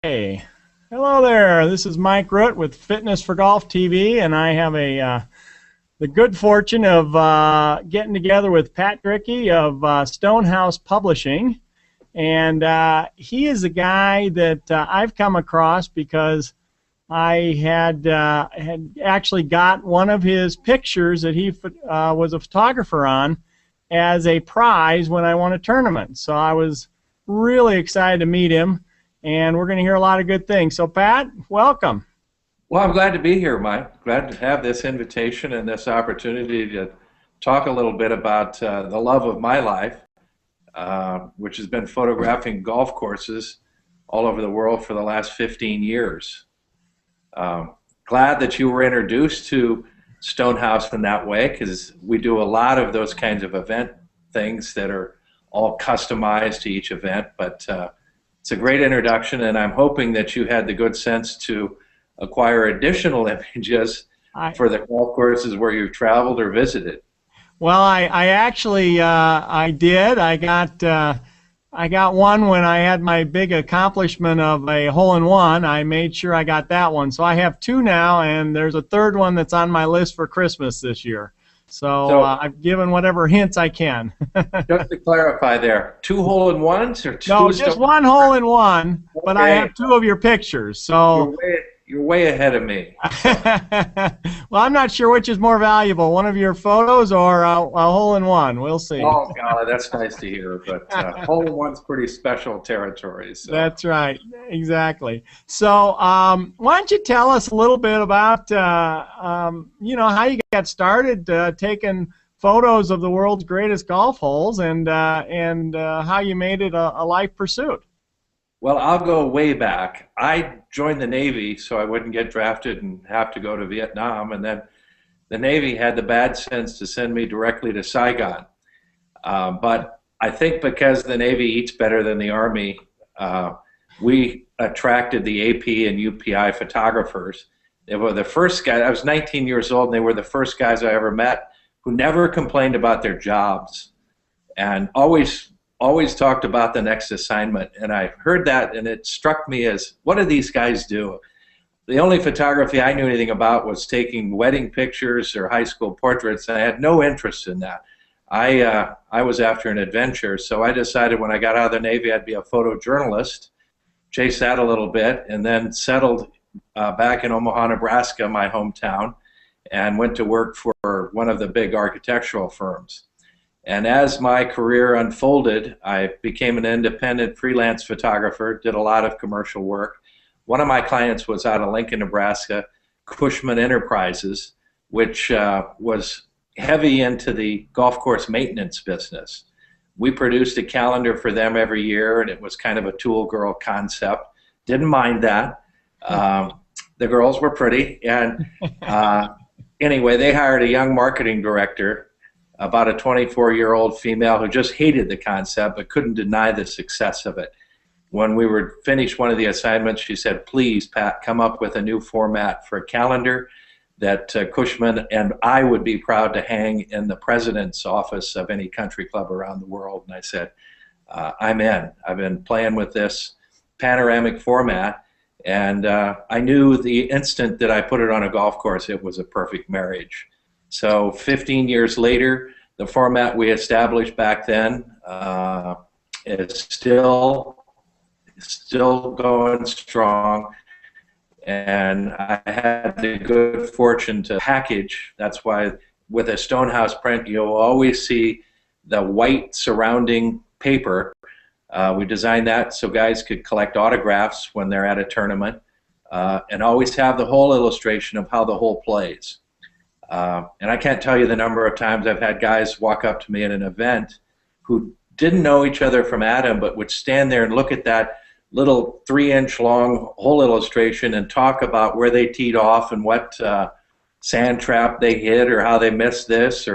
Hey, hello there. This is Mike Root with Fitness for Golf TV, and I have the good fortune of getting together with Pat Drickey of Stonehouse Publishing, and he is a guy that I've come across because I had actually got one of his pictures that he was a photographer on as a prize when I won a tournament. So I was really excited to meet him, and we're going to hear a lot of good things. So Pat, welcome. Well, I'm glad to be here, Mike. Glad to have this invitation and this opportunity to talk a little bit about the love of my life, which has been photographing golf courses all over the world for the last 15 years. Glad that you were introduced to Stonehouse in that way, because we do a lot of those kinds of event things that are all customized to each event, but it's a great introduction, and I'm hoping that you had the good sense to acquire additional images for the golf courses where you've traveled or visited. Well, I actually I did. I got one when I had my big accomplishment of a hole-in-one. I made sure I got that one. So I have two now, and there's a third one that's on my list for Christmas this year. So I've given whatever hints I can. Just to clarify there, two hole-in-ones or two? No, just one hole-in-one, but I have two of your pictures. So you're way ahead of me. Well, I'm not sure which is more valuable, one of your photos or a hole-in-one. We'll see. Oh, golly, that's nice to hear. But hole-in-one's pretty special territory. So. That's right. Exactly. So why don't you tell us a little bit about, how you got started taking photos of the world's greatest golf holes and how you made it a life pursuit? Well, I'll go way back. I joined the Navy so I wouldn't get drafted and have to go to Vietnam, and then the Navy had the bad sense to send me directly to Saigon. But I think because the Navy eats better than the Army, we attracted the AP and UPI photographers. They were the first guys. I was 19 years old, and they were the first guys I ever met who never complained about their jobs and always talked about the next assignment. And I heard that, and it struck me as, what do these guys do? The only photography I knew anything about was taking wedding pictures or high school portraits, and I had no interest in that. I was after an adventure, so I decided when I got out of the Navy I'd be a photojournalist, chase that a little bit, and then settled back in Omaha, Nebraska, my hometown, and went to work for one of the big architectural firms. And as my career unfolded, I became an independent freelance photographer, did a lot of commercial work. One of my clients was out of Lincoln, Nebraska, Cushman Enterprises, which was heavy into the golf course maintenance business. We produced a calendar for them every year, and it was kind of a tool girl concept. Didn't mind that. The girls were pretty. And anyway, they hired a young marketing director, about a 24-year-old female who just hated the concept but couldn't deny the success of it. When we were finished one of the assignments, she said, "Please, Pat, come up with a new format for a calendar that Cushman and I would be proud to hang in the president's office of any country club around the world." And I said, I'm in. I've been playing with this panoramic format, and I knew the instant that I put it on a golf course, it was a perfect marriage. So 15 years later, the format we established back then is still going strong. And I had the good fortune to package. That's why with a Stonehouse print, you'll always see the white surrounding paper. We designed that so guys could collect autographs when they're at a tournament, and always have the whole illustration of how the hole plays. And I can't tell you the number of times I've had guys walk up to me at an event who didn't know each other from Adam, but would stand there and look at that little 3-inch long hole illustration and talk about where they teed off and what sand trap they hit or how they missed this.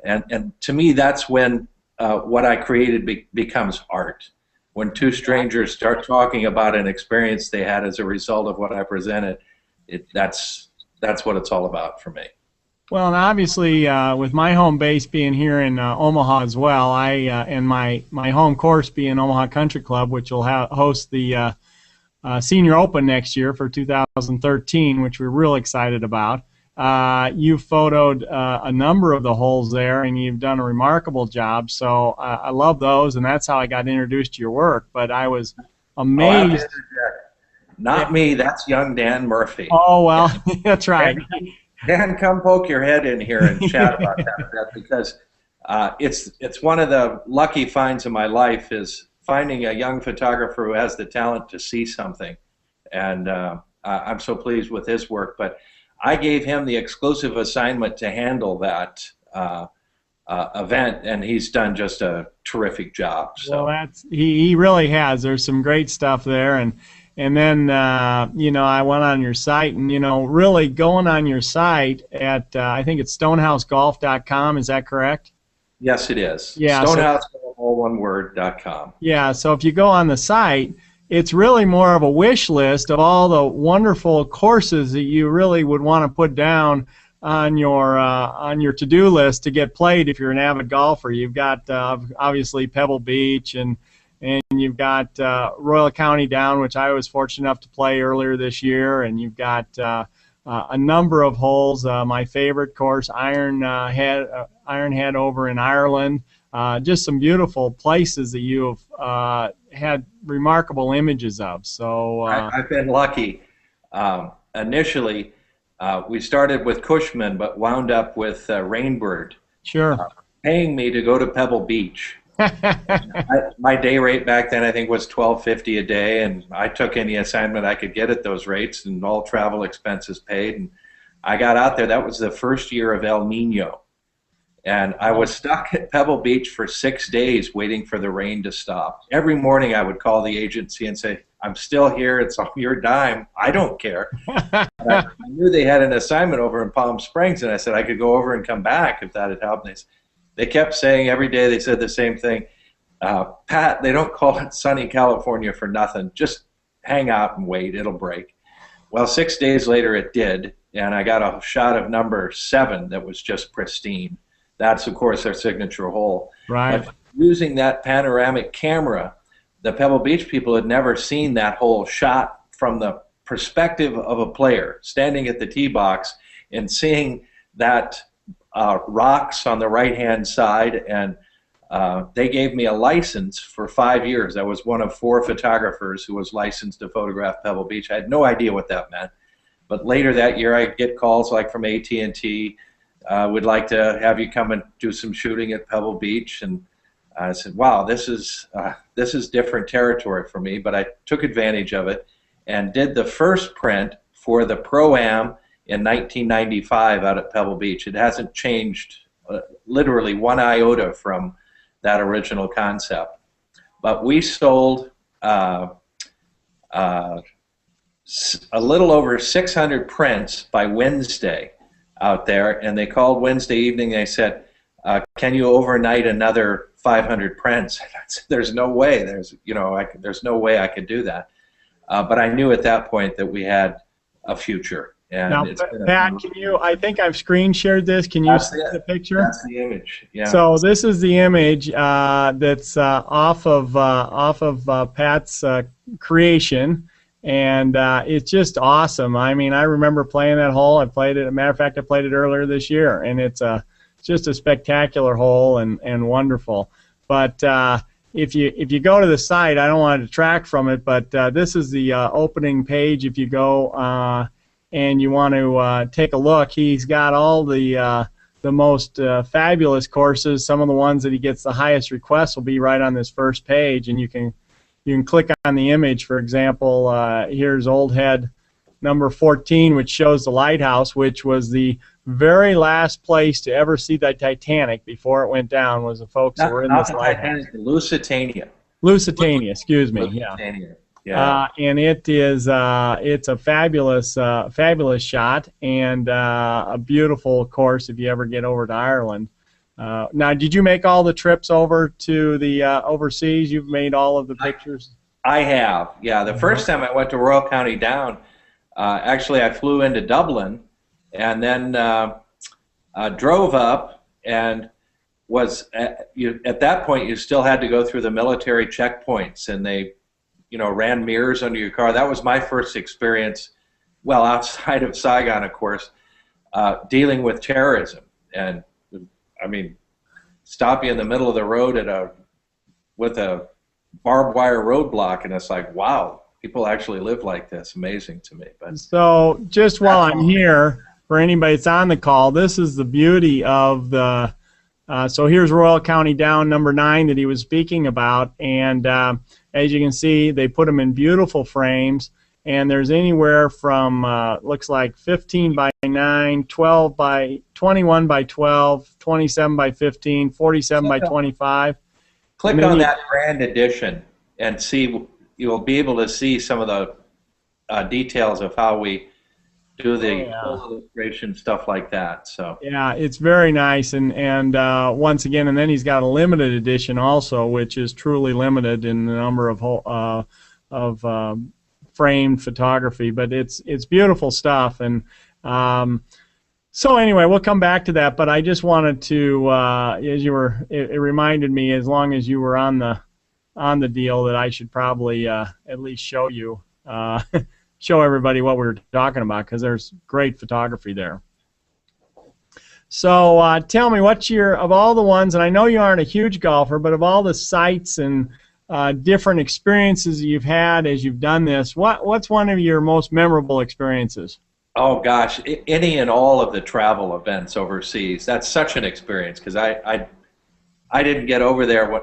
And to me, that's when what I created becomes art. When two strangers start talking about an experience they had as a result of what I presented, that's what it's all about for me. Well, and obviously, with my home base being here in Omaha as well, and my home course being Omaha Country Club, which will host the Senior Open next year for 2013, which we're real excited about. You've photoed a number of the holes there, and you've done a remarkable job. So I love those, and that's how I got introduced to your work. But I was amazed. Not me. That's young Dan Murphy. Oh, well, that's right. Dan, come poke your head in here and chat about that a bit, because it's one of the lucky finds of my life, is finding a young photographer who has the talent to see something. And I'm so pleased with his work. But I gave him the exclusive assignment to handle that event, and he's done just a terrific job. So. Well, he really has. There's some great stuff there, and then you know, I went on your site, and you know, really going on your site at I think it's stonehousegolf.com. Is that correct? Yes, it is. Yeah, stonehouse.com. Yeah, so if you go on the site, it's really more of a wish list of all the wonderful courses that you really would want to put down on your to-do list to get played if you're an avid golfer. You've got obviously Pebble Beach, and you've got Royal County Down, which I was fortunate enough to play earlier this year, and you've got a number of holes. My favorite course, Ironhead over in Ireland. Just some beautiful places that you have had remarkable images of. So I've been lucky. Initially, we started with Cushman, but wound up with Rainbird. Sure. Paying me to go to Pebble Beach. My day rate back then, I think, was $12.50 a day, and I took any assignment I could get at those rates, and all travel expenses paid. And I got out there. That was the first year of El Nino, and I was stuck at Pebble Beach for 6 days waiting for the rain to stop. Every morning I would call the agency and say, "I'm still here. It's on your dime. I don't care." I knew they had an assignment over in Palm Springs, and I said I could go over and come back if that had helped. They kept saying every day, they said the same thing. Pat, they don't call it sunny California for nothing. Just hang out and wait. It'll break. Well, 6 days later it did, and I got a shot of number 7 that was just pristine. That's, of course, their signature hole. Right. But using that panoramic camera, the Pebble Beach people had never seen that hole shot from the perspective of a player standing at the tee box and seeing that rocks on the right-hand side, and they gave me a license for 5 years. I was one of 4 photographers who was licensed to photograph Pebble Beach. I had no idea what that meant, but later that year I get calls like from AT&T, would like to have you come and do some shooting at Pebble Beach, and I said, wow, this is different territory for me, but I took advantage of it and did the first print for the Pro-Am in 1995 out at Pebble Beach. It hasn't changed literally one iota from that original concept. But we sold a little over 600 prints by Wednesday out there, and they called Wednesday evening. They said, "Can you overnight another 500 prints?" I said, "There's no way. There's no way I could do that." But I knew at that point that we had a future. And now, Pat, can you? I think I've screen shared this. Can you see the picture? That's the image. Yeah. So this is the image that's off of Pat's creation, and it's just awesome. I mean, I remember playing that hole. I played it. As a matter of fact, I played it earlier this year, and it's just a spectacular hole and wonderful. But if you go to the site, I don't want to detract from it, but this is the opening page. If you go and you want to take a look, he's got all the most fabulous courses. Some of the ones that he gets the highest requests will be right on this first page, and you can click on the image. For example, here's Old Head number 14, which shows the lighthouse, which was the very last place to ever see the Titanic before it went down. Was the folks that were in this lighthouse. Lusitania. Lusitania, excuse me. Lusitania. Yeah. Yeah. And it is it's a fabulous shot, and a beautiful course if you ever get over to Ireland. Now, did you make all the trips over to the overseas? You've made all of the pictures? I have, yeah. The first time I went to Royal County Down, actually I flew into Dublin and then drove up, and was at that point you still had to go through the military checkpoints, and they ran mirrors under your car. That was my first experience, well, outside of Saigon, of course, dealing with terrorism. And I mean, stop you in the middle of the road with a barbed wire roadblock, and it's like, wow, people actually live like this. Amazing to me. But so just while I'm here, for anybody that's on the call, this is the beauty of the. So here's Royal County Down number 9 that he was speaking about, and as you can see, they put them in beautiful frames, and there's anywhere from looks like 15 by 9, 12 by 21 by 12, 27 by 15, 47 by 25. Click on that grand edition and see. You'll be able to see some of the details of how we do the illustration, stuff like that. So yeah, it's very nice, and once again, and then he's got a limited edition also, which is truly limited in the number of framed photography. But it's beautiful stuff, and so anyway, we'll come back to that. But I just wanted to, it reminded me, as long as you were on the deal, that I should probably at least show you. Show everybody what we were talking about, because there's great photography there. So tell me, what's of all the ones, and I know you aren't a huge golfer, but of all the sites and different experiences you've had as you've done this, what's one of your most memorable experiences? Oh gosh, any and all of the travel events overseas. That's such an experience, because I didn't get over there.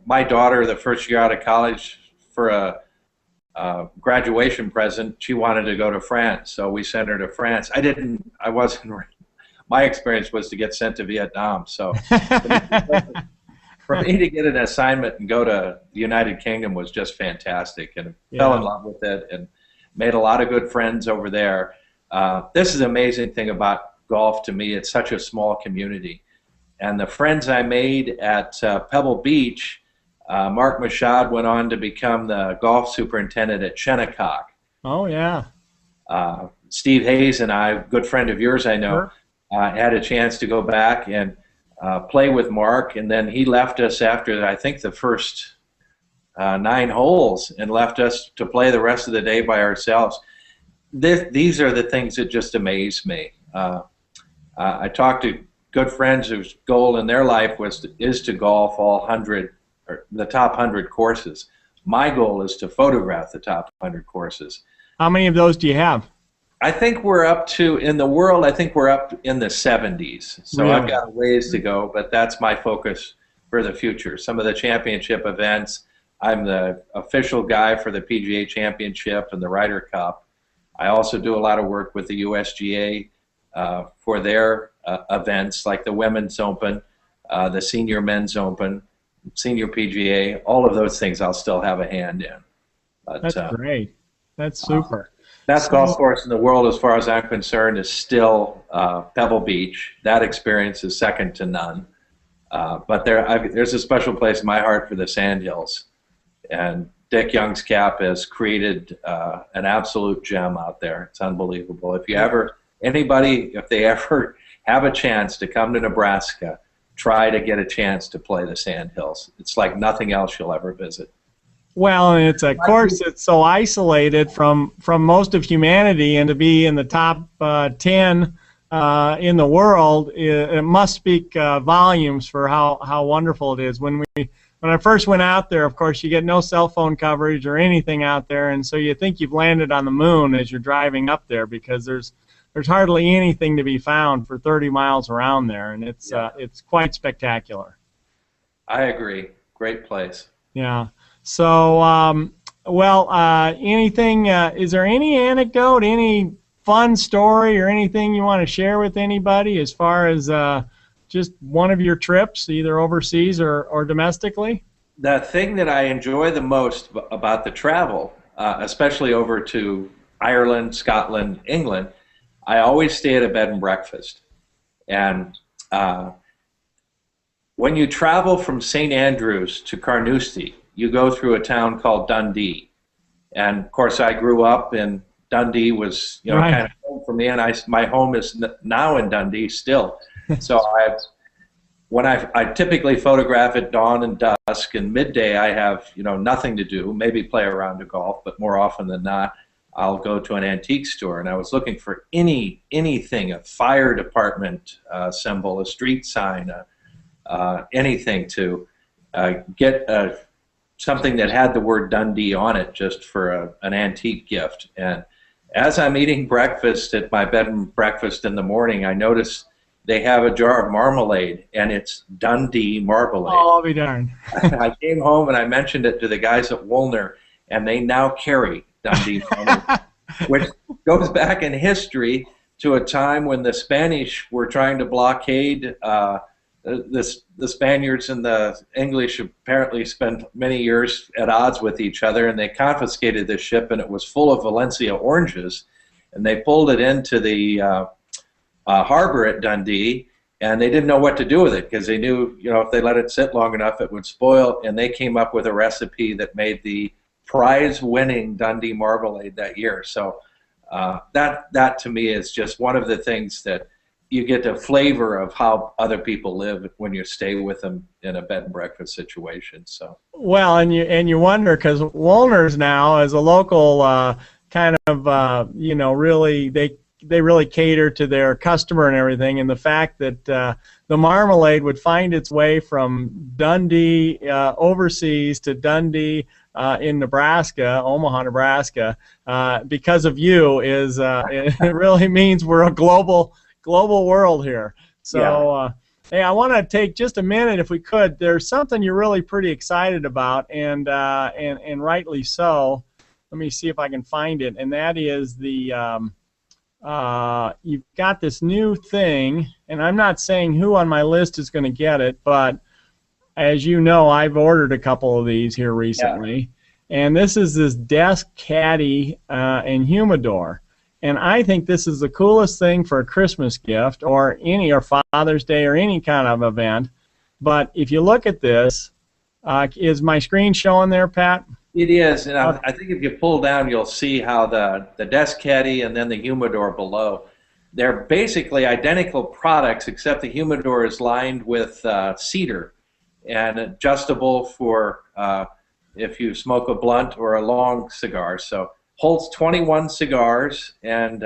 My daughter, the first year out of college, for a graduation present, she wanted to go to France, so we sent her to France. My experience was to get sent to Vietnam. So for me to get an assignment and go to the United Kingdom was just fantastic, and fell in love with it and made a lot of good friends over there. This is an amazing thing about golf to me. It's such a small community, and the friends I made at Pebble Beach. Mark Mashad went on to become the golf superintendent at Shinnecock. Oh, yeah. Steve Hayes and I, a good friend of yours I know, had a chance to go back and play with Mark, and then he left us after, I think, the first 9 holes, and left us to play the rest of the day by ourselves. These are the things that just amaze me. I talked to good friends whose goal in their life is to golf all 100, or the top 100 courses. My goal is to photograph the top 100 courses. How many of those do you have? I think we're up to, in the world, I think we're up in the 70s. So really? I've got a ways to go, but that's my focus for the future. Some of the championship events, I'm the official guy for the PGA Championship and the Ryder Cup. I also do a lot of work with the USGA for their events, like the Women's Open, the Senior Men's Open, Senior PGA, all of those things I'll still have a hand in. But, that's great. That's super. Best golf course in the world, as far as I'm concerned, is still Pebble Beach. That experience is second to none. But there's a special place in my heart for the Sandhills. And Dick Young's cap has created an absolute gem out there. It's unbelievable. If they ever have a chance to come to Nebraska, try to get a chance to play the Sandhills. It's like nothing else you'll ever visit. Well, and it's a course that's so isolated from most of humanity, and to be in the top 10 in the world, it must speak volumes for how wonderful it is. When I first went out there, of course, you get no cell phone coverage or anything out there, and so you think you've landed on the moon as you're driving up there, because there's hardly anything to be found for 30 miles around there, and it's quite spectacular. I agree. Great place. Yeah. So, anything? Is there any anecdote, any fun story, or anything you want to share with anybody as far as just one of your trips, either overseas or domestically? The thing that I enjoy the most about the travel, especially over to Ireland, Scotland, England, I always stay at a bed and breakfast. And when you travel from St. Andrews to Carnoustie, you go through a town called Dundee. And of course, I grew up in Dundee, was kind of home for me, and my home is now in Dundee still. So when I typically photograph at dawn and dusk, and midday I have nothing to do, maybe play around to golf, but more often than not, I'll go to an antique store. And I was looking for anything, a fire department symbol, a street sign, anything to get something that had the word Dundee on it, just for an antique gift. And as I'm eating breakfast at my bed and breakfast in the morning, I notice they have a jar of marmalade, and it's Dundee marmalade. Oh, I'll be darned. I came home and I mentioned it to the guys at Woolner, and they now carry Dundee marmalade, which goes back in history to a time when the Spanish were trying to blockade. The Spaniards and the English apparently spent many years at odds with each other, and they confiscated this ship, and it was full of Valencia oranges, and they pulled it into the harbor at Dundee, and they didn't know what to do with it because they knew, if they let it sit long enough, it would spoil, and they came up with a recipe that made the prize-winning Dundee marmalade that year. So that to me is just one of the things that you get a flavor of how other people live when you stay with them in a bed and breakfast situation. So well, and you wonder, because Woolner's now, as a local kind of really they really cater to their customer and everything, and the fact that the marmalade would find its way from Dundee overseas to Dundee in Nebraska, Omaha, Nebraska, because of you is it really means we're a global world here. So hey, I want to take just a minute, if we could. There's something you're really pretty excited about, and rightly so. Let me see if I can find it, and that is the you've got this new thing, and I'm not saying who on my list is going to get it, but as you know, I've ordered a couple of these here recently, and this is this desk caddy and humidor. And I think this is the coolest thing for a Christmas gift or Father's Day or any kind of event. But if you look at this, is my screen showing there, Pat? it is, and I think if you pull down, you'll see how the desk caddy and then the humidor below, they're basically identical products, except the humidor is lined with cedar and adjustable for if you smoke a blunt or a long cigar. So holds 21 cigars and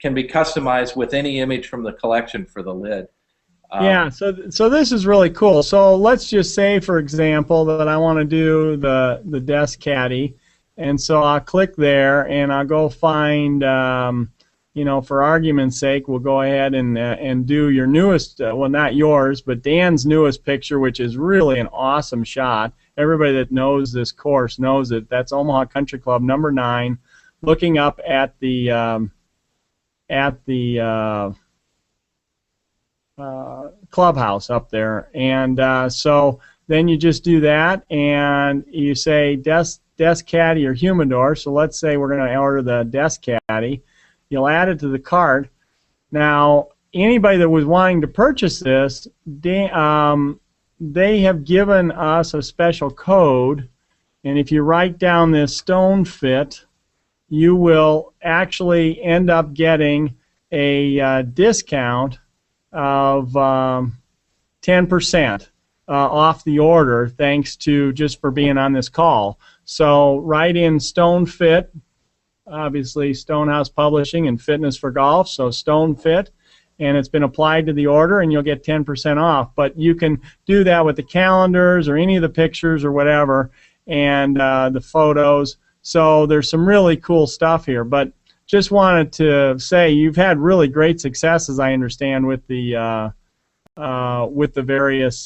can be customized with any image from the collection for the lid. Yeah, so this is really cool. So let's just say, for example, that I want to do the desk caddy, and so I'll click there and I'll go find, for argument's sake, we'll go ahead and do your newest, well, not yours, but Dan's newest picture, which is really an awesome shot. Everybody that knows this course knows it. That's Omaha Country Club number 9, looking up at the clubhouse up there. And so then you just do that, and you say desk caddy or humidor. So let's say we're going to order the desk caddy. You'll add it to the cart. Now, anybody that was wanting to purchase this, they have given us a special code, and if you write down this stone fit, you will actually end up getting a discount of 10% off the order, thanks to just for being on this call. So write in Stone Fit, obviously Stonehouse Publishing and Fitness for Golf, so Stone Fit, and it's been applied to the order, and you'll get 10% off. But you can do that with the calendars or any of the pictures or whatever, and the photos. So there's some really cool stuff here. But just wanted to say you've had really great success, as I understand, with the various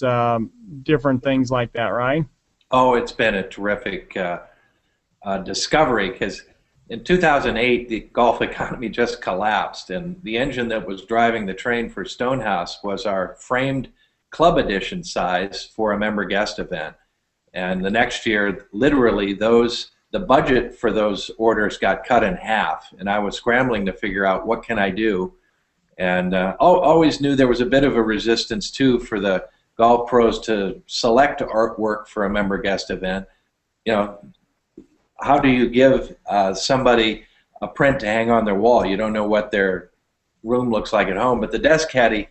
different things like that, right? Oh, it's been a terrific discovery, because in 2008 the golf economy just collapsed, and the engine that was driving the train for Stonehouse was our framed club edition size for a member guest event. And the next year, literally, the budget for those orders got cut in half, and I was scrambling to figure out what can I do. And always knew there was a bit of a resistance too for the golf pros to select artwork for a member guest event. How do you give somebody a print to hang on their wall? You don't know what their room looks like at home. But the desk caddy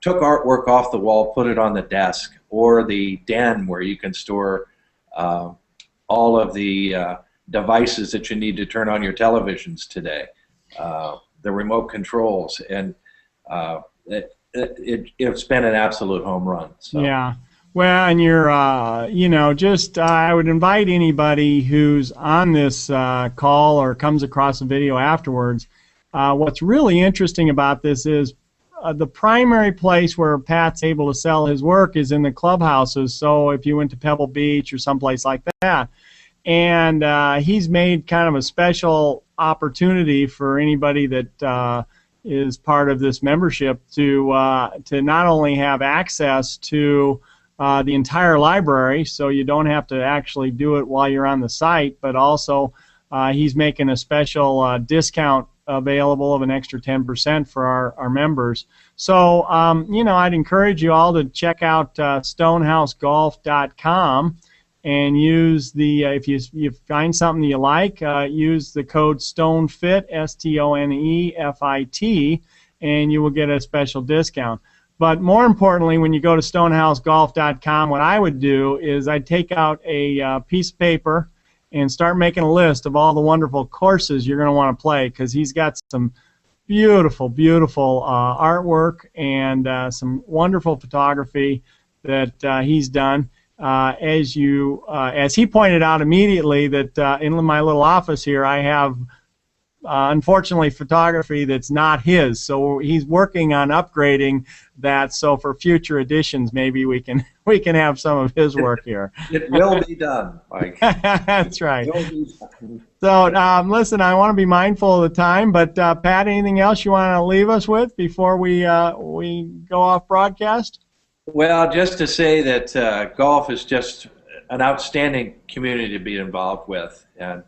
took artwork off the wall, put it on the desk, or the den where you can store all of the devices that you need to turn on your televisions today, the remote controls, and it's been an absolute home run. So. Yeah. Well, and you're, you know, just I would invite anybody who's on this call or comes across a video afterwards. What's really interesting about this is the primary place where Pat's able to sell his work is in the clubhouses. So if you went to Pebble Beach or someplace like that, and he's made kind of a special opportunity for anybody that is part of this membership to not only have access to the entire library, so you don't have to actually do it while you're on the site, but also he's making a special discount available of an extra 10% for our members. So, you know, I'd encourage you all to check out stonehousegolf.com and use the, if you find something you like, use the code STONEFIT, STONEFIT, and you will get a special discount. But more importantly, when you go to stonehousegolf.com, what I would do is I'd take out a piece of paper and start making a list of all the wonderful courses you're going to want to play, because he's got some beautiful, beautiful artwork and some wonderful photography that he's done. As he pointed out immediately, that in my little office here, I have unfortunately photography that's not his, so he's working on upgrading that, so for future editions maybe we can have some of his work here. It will be done, Mike. That's right. So listen, I want to be mindful of the time, but Pat, anything else you want to leave us with before we go off broadcast? Well, just to say that golf is just an outstanding community to be involved with, and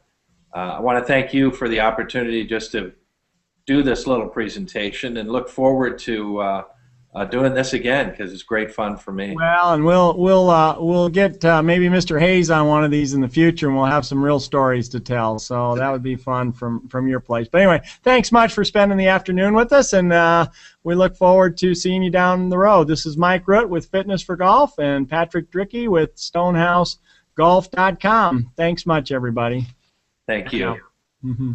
I want to thank you for the opportunity just to do this little presentation, and look forward to doing this again, because it's great fun for me. Well, and we'll get maybe Mr. Hayes on one of these in the future, and we'll have some real stories to tell. So that would be fun from your place. But anyway, thanks much for spending the afternoon with us, and we look forward to seeing you down the road. This is Mike Root with Fitness for Golf, and Patrick Drickey with StonehouseGolf.com. Thanks much, everybody. Thank you. Mm-hmm.